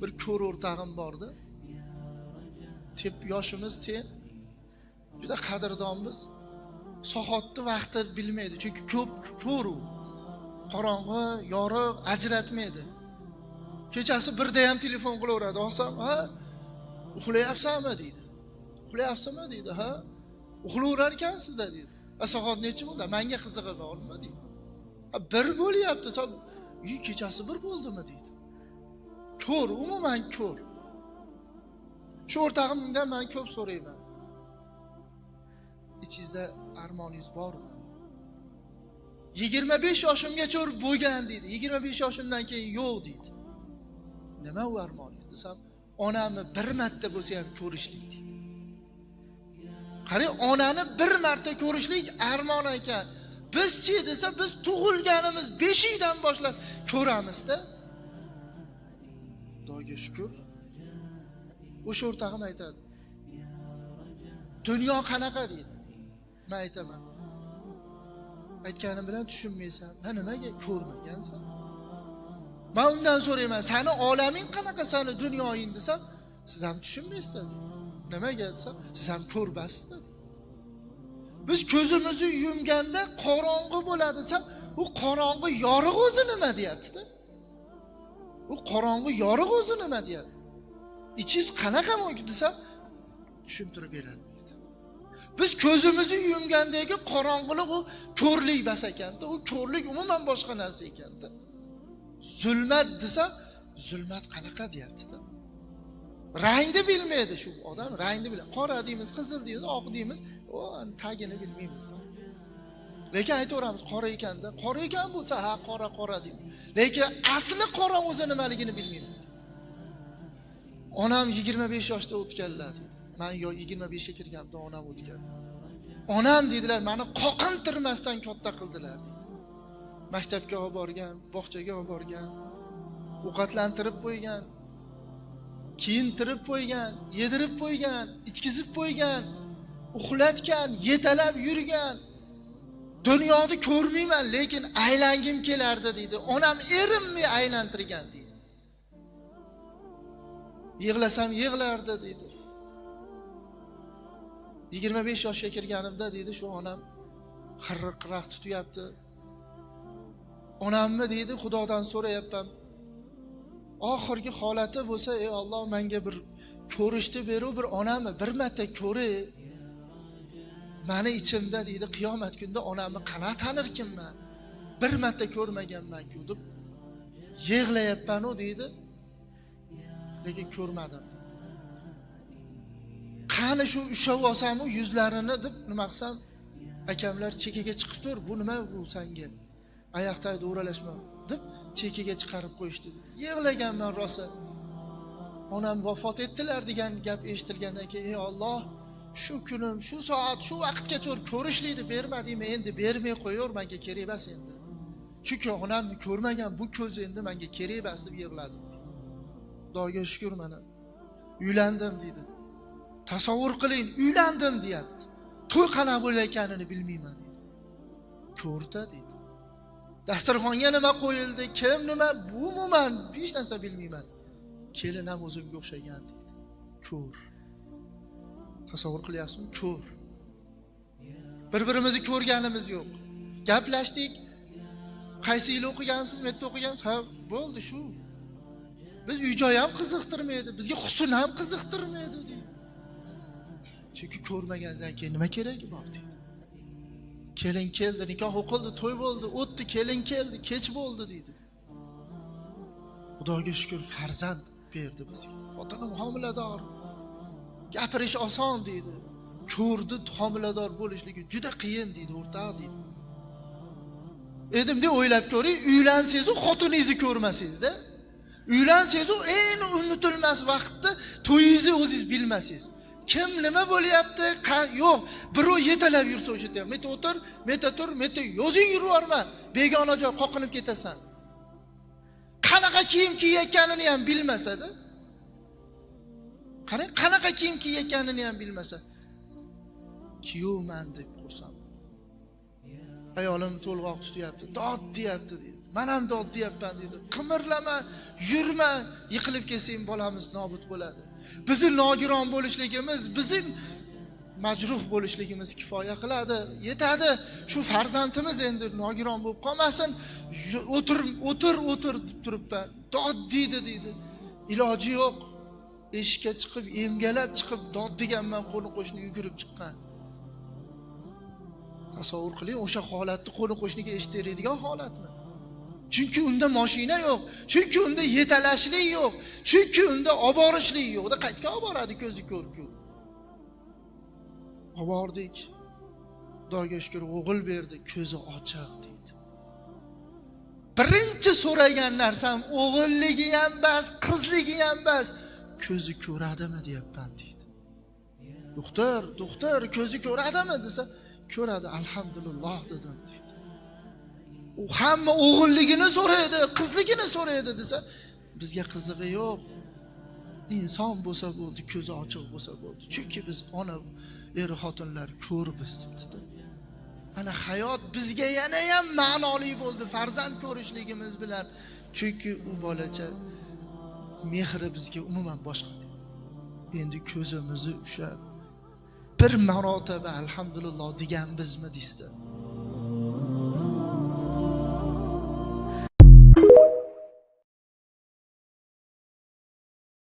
bir ko'r o'rtag'im bordi. Yoshimiz teng. Juda qadrdonmiz. Soatni vaqtni bilmaydi, chunki ko'p ko'r u. Qorong'i, yorug', ajratmaydi. Kechasi birda ham telefon qilaveradi. Olsam, "Ha, uxlayapsanmi?" deydi. "Uxlayapsizmi?" deydi. "Ha, uxlayverar ekansiz-da" deydi. "Soat necha bo'ldi? Menga qizig'i bormi?" deydi. "Bir bo'lyapti. Kechasi bir bo'ldimi?" deydi. Ko'r, umuman ko'r. Shu o'rtog'imdan men ko'p so'rayman. Ichingizda armoningiz bormi? 25 yoshimgacha bo'lgan deydi. 25 yoshimdan keyin yo'q deydi. Nima u armoningiz desam, onamni bir marta bo'lsa ham ko'rishlik. Qarang, onani bir marta ko'rishlik armon ekan. Biz-chi desa, biz tug'ilganimiz 5-dan boshlab ko'ramiz-da. Xudoga shukr. O'sha o'rtog'im aytadi. Dunyo qanaqa deydi. Men aytaman. Aytganim bilan tushunmaysan. Nimaga ko'rmagansan? Men undan so'rayman, "Seni olaming qanaqa, seni dunyoying?" desam, "Siz ham tushunmaysiz" dedi. Nimaga desam, "Siz ham ko'rbasiz" dedi. Biz ko'zimizni yumganda qorong'i bo'ladi desam, u qorong'i yorug' o'zi nima deyapti-da? U qorong'i yorug' o'zi nima deyapti? Ichingiz qanaqa mumkin desam, tushuntirib beradi. Biz ko'zimizni yumgandagi qorong'ilik u ko'rlik bas ekanda, u ko'rlik umuman boshqa narsa ekanda. Zulmat desa, zulmat qanaqa deyapti-da. Rangni bilmaydi shu odam, rangni bilmaydi. Qora deymiz, qizil deymiz, oq deymiz, o tagini bilmaymiz. Lekin aytaveramiz, qora ekanda, qora ekan bo'lsa, ha qora deymiz. Lekin asli qora o'zi nimaligini bilmaymiz. Onam 25 yoshda o'tganlar dedi. Men 25 ga kirganimda onam o'tgan. Onam dedilar, meni qoqintirmasdan katta qildilar dedi. Maktabga olib borgan, bog'chaga olib borgan, ovqatlantirib qo'ygan, kiyintirib qo'ygan, yedirib qo'ygan, ichkizib qo'ygan, uxlatgan, yetalab yurgan. Dunyoni ko'rmayman, lekin aylangim kelardi dedi. Onam erimni aylantirgan dedi. Yig'lasam yig'lardi dedi. 25 yoshga kirganimda dedi, shu onam xirriq tutyapti. Onamni dedi, Xudodan so'rayapman. Oxirgi holati bo'lsa, ey Alloh, menga bir ko'rishni beru, bir onamni bir marta ko'ri. Meni ichimda dedi, qiyomat kunida onamni qana tanirkinman? Bir marta ko'rmaganman-ku deb yig'layapman u dedi. Lekin ko'rmadim. Qani shu ushlab olsam-u yuzlarini deb nima qilsam, akamlar chekkaga chiqib tur, bu nima bu senga? Oyoqdagi o'ralashma deb chekkaga chiqarib qo'yishdi. Yig'laganman rosa. Onam vafot etdilar degan gap eshitilgandan keyin, ey Alloh, shu kunim, shu soat, shu vaqtgacha ko'rishlikni bermadingmi? Endi bermay qo'yaver, menga kerak emas endi. Chunki onamni ko'rmagan bu ko'z endi menga kerak emas deb yig'ladim. Xudoga shukr, mana uylandim dedi. Tasavvur qiling, uylandim deyapti. To'y qana bo'layotganini bilmayman dedi. Ko'rda dedi. Dasturxonga nima qo'yildi, kim nima, bu umuman hech narsa bilmayman. Kelin ham o'zimga o'xshagan dedi. Ko'r. Tasavvur qilyapsizmi? Ko'r. Bir-birimizni ko'rganimiz yo'q. Gaplashdik. Qaysi yil o'qigansiz, metda o'qigansiz? Ha, bo'ldi shu. Biz uy-joy ham qiziqtirmaydi, bizga husn ham qiziqtirmaydi dedi. Chunki ko'rmagandan keyin nima keragi bor dedi. Kelin keldi, nikoh o'qildi, to'y bo'ldi, o'tdi, kelin keldi, kech bo'ldi dedi. Xudoga shukr, farzand berdi bizga. Xotinim homilador. Gapirish oson dedi. Ko'rdi, homilador bo'lishligi juda qiyin dedi, o'rtoq dedi. Edimda o'ylab ko'ring, uylansangiz-u xotiningizni ko'rmasangiz-da. Uylansangiz-u eng unutilmas vaqtda to'yingizni o'zingiz bilmasangiz. Kim nima bo'lyapti? Yo'q, birov yetalab yursa o'sha yerda. Meta o'tir, meta yozing yuraverma. Begona joy qoqinib ketasan. Qanaqa kiyim kiyayotganini ham bilmasa-da. Qarang, qanaqa kiyim kiyayotganini ham bilmasa. Kiyovman deb qo'rsam. Ayolim to'lg'oq tutyapti, dod deyapti dedi. Men ham dod deyapman dedi. Qimirlama, yurma, yiqilib kelsang bolamiz nobud bo'ladi. Bizning nogiron bo'lishligimiz, bizning majruh bo'lishligimiz kifoya qiladi, yetadi. Shu farzandimiz endi nogiron bo'lib qolmasin. O'tir deb turibman. Dod deydi. Iloji yo'q. Eshikka chiqib, emgalab chiqib dod deganman, qo'ni-qo'shni yugurib chiqqan. Tasavvur qiling, o'sha holatni qo'ni-qo'shniga eshittiradigan holatmi? Chunki unda mashina yo'q, chunki unda yetalashlik yo'q, chunki unda olib borishlik yo'q. Qayerga olib boradi ko'zi ko'rku? Olib bordik. Xudoga shukr, o'g'il berdi, ko'zi ochiq deydi. Birinchi so'ragan narsam o'g'illigi ham bas, qizligi ham bas. Ko'zi ko'radimi deyapman deydi. Doktor, ko'zi ko'radimi desa, ko'radi, alhamdulillah dedim deydi. U hamma o'g'illigini so'raydi, qizligini so'raydi desa, bizga qizig'i yo'q. Inson bo'lsa bo'ldi, ko'zi ochiq bo'lsa bo'ldi. Chunki biz ona xotinlar ko'rmiz debdi. Mana hayot bizga yana ham ma'noli bo'ldi farzand ko'rishligimiz bilan. Chunki u bolacha mehri bizga umuman boshqa. Endi ko'zimizni ushlab bir marotaba alhamdulillah degan bizmi deydi.